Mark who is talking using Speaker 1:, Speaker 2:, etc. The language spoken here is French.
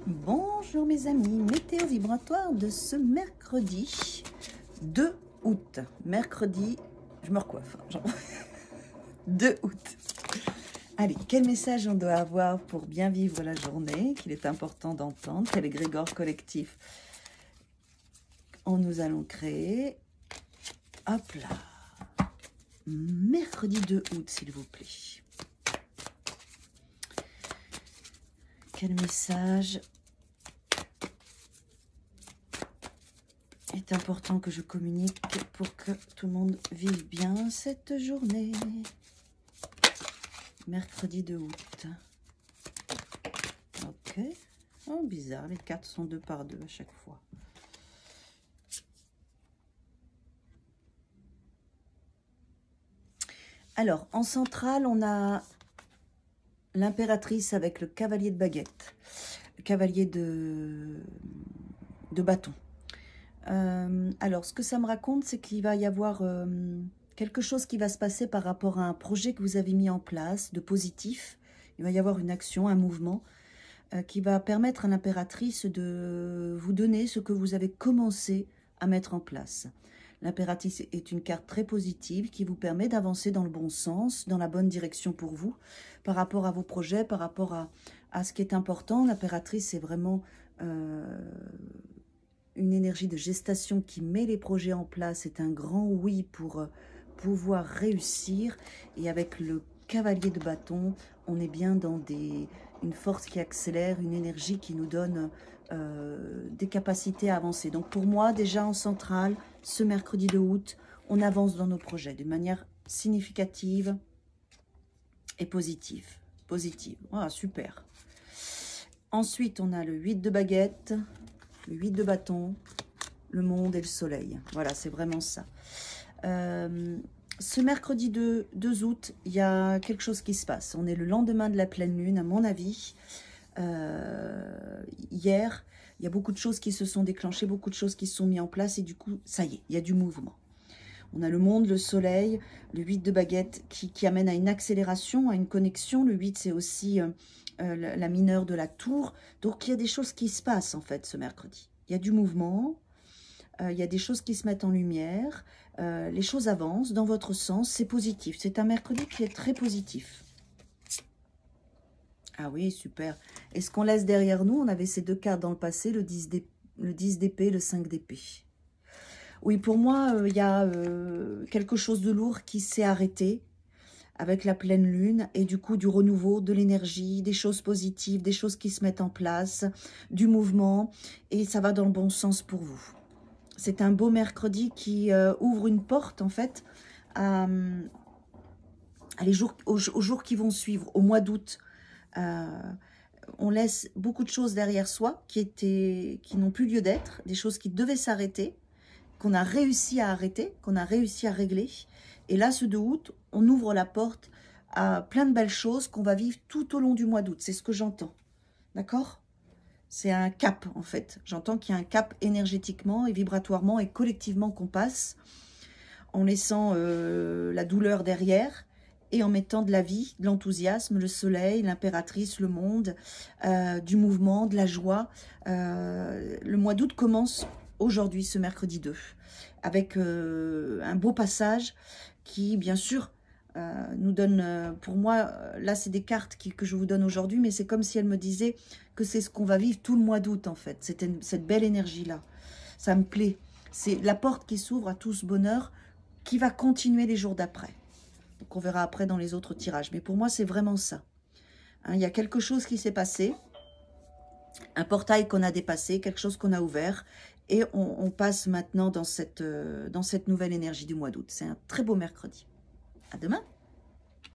Speaker 1: Bonjour mes amis, météo vibratoire de ce mercredi 2 août. Mercredi, je me recoiffe. 2 août. Allez, quel message on doit avoir pour bien vivre la journée, qu'il est important d'entendre, quel égrégore collectif nous allons créer. Hop là. Mercredi 2 août, s'il vous plaît. Quel message est important que je communique pour que tout le monde vive bien cette journée. Mercredi 2 août. Ok. Oh, bizarre, les cartes sont 2 par 2 à chaque fois. Alors, en centrale, on a l'impératrice avec le cavalier de baguette, le cavalier de bâton. Alors, ce que ça me raconte, c'est qu'il va y avoir quelque chose qui va se passer par rapport à un projet que vous avez mis en place, de positif. Il va y avoir une action, un mouvement qui va permettre à l'impératrice de vous donner ce que vous avez commencé à mettre en place. L'impératrice est une carte très positive qui vous permet d'avancer dans le bon sens, dans la bonne direction pour vous, par rapport à vos projets, par rapport à ce qui est important. L'impératrice, c'est vraiment une énergie de gestation qui met les projets en place. C'est un grand oui pour pouvoir réussir. Et avec le cavalier de bâton, on est bien dans une force qui accélère, une énergie qui nous donne des capacités à avancer. Donc pour moi, déjà en centrale, ce mercredi 2 août, on avance dans nos projets d'une manière significative et positive. Voilà, super. Ensuite, on a le 8 de baguette, le 8 de bâton, le monde et le soleil. Voilà, c'est vraiment ça. Ce mercredi 2 août, il y a quelque chose qui se passe. On est le lendemain de la pleine lune, à mon avis. Hier, il y a beaucoup de choses qui se sont déclenchées, beaucoup de choses qui se sont mises en place et du coup, ça y est, il y a du mouvement. On a le monde, le soleil, le 8 de baguette qui amène à une accélération, à une connexion. Le 8, c'est aussi la mineure de la tour. Donc, il y a des choses qui se passent en fait ce mercredi. Il y a du mouvement, il y a des choses qui se mettent en lumière, les choses avancent dans votre sens, c'est positif. C'est un mercredi qui est très positif. Ah oui, super. Et ce qu'on laisse derrière nous, on avait ces 2 cartes dans le passé, le 10 d'épée, le 5 d'épée. Oui, pour moi, il y a quelque chose de lourd qui s'est arrêté avec la pleine lune et du coup du renouveau, de l'énergie, des choses positives, des choses qui se mettent en place, du mouvement et ça va dans le bon sens pour vous. C'est un beau mercredi qui ouvre une porte en fait aux jours qui vont suivre, au mois d'août. On laisse beaucoup de choses derrière soi qui n'ont plus lieu d'être, des choses qui devaient s'arrêter, qu'on a réussi à arrêter, qu'on a réussi à régler. Et là, ce 2 août, on ouvre la porte à plein de belles choses qu'on va vivre tout au long du mois d'août. C'est ce que j'entends. D'accord ? C'est un cap, en fait. J'entends qu'il y a un cap énergétiquement et vibratoirement et collectivement qu'on passe en laissant la douleur derrière et en mettant de la vie, de l'enthousiasme, le soleil, l'impératrice, le monde, du mouvement, de la joie. Le mois d'août commence aujourd'hui, ce mercredi 2, avec un beau passage qui, bien sûr, nous donne, pour moi, là, c'est des cartes que je vous donne aujourd'hui, mais c'est comme si elle me disait que c'est ce qu'on va vivre tout le mois d'août, en fait. Cette belle énergie-là. Ça me plaît. C'est la porte qui s'ouvre à tout ce bonheur qui va continuer les jours d'après. Donc, on verra après dans les autres tirages. Mais pour moi, c'est vraiment ça. Hein, il y a quelque chose qui s'est passé, un portail qu'on a dépassé, quelque chose qu'on a ouvert, et on passe maintenant dans cette nouvelle énergie du mois d'août. C'est un très beau mercredi. À demain.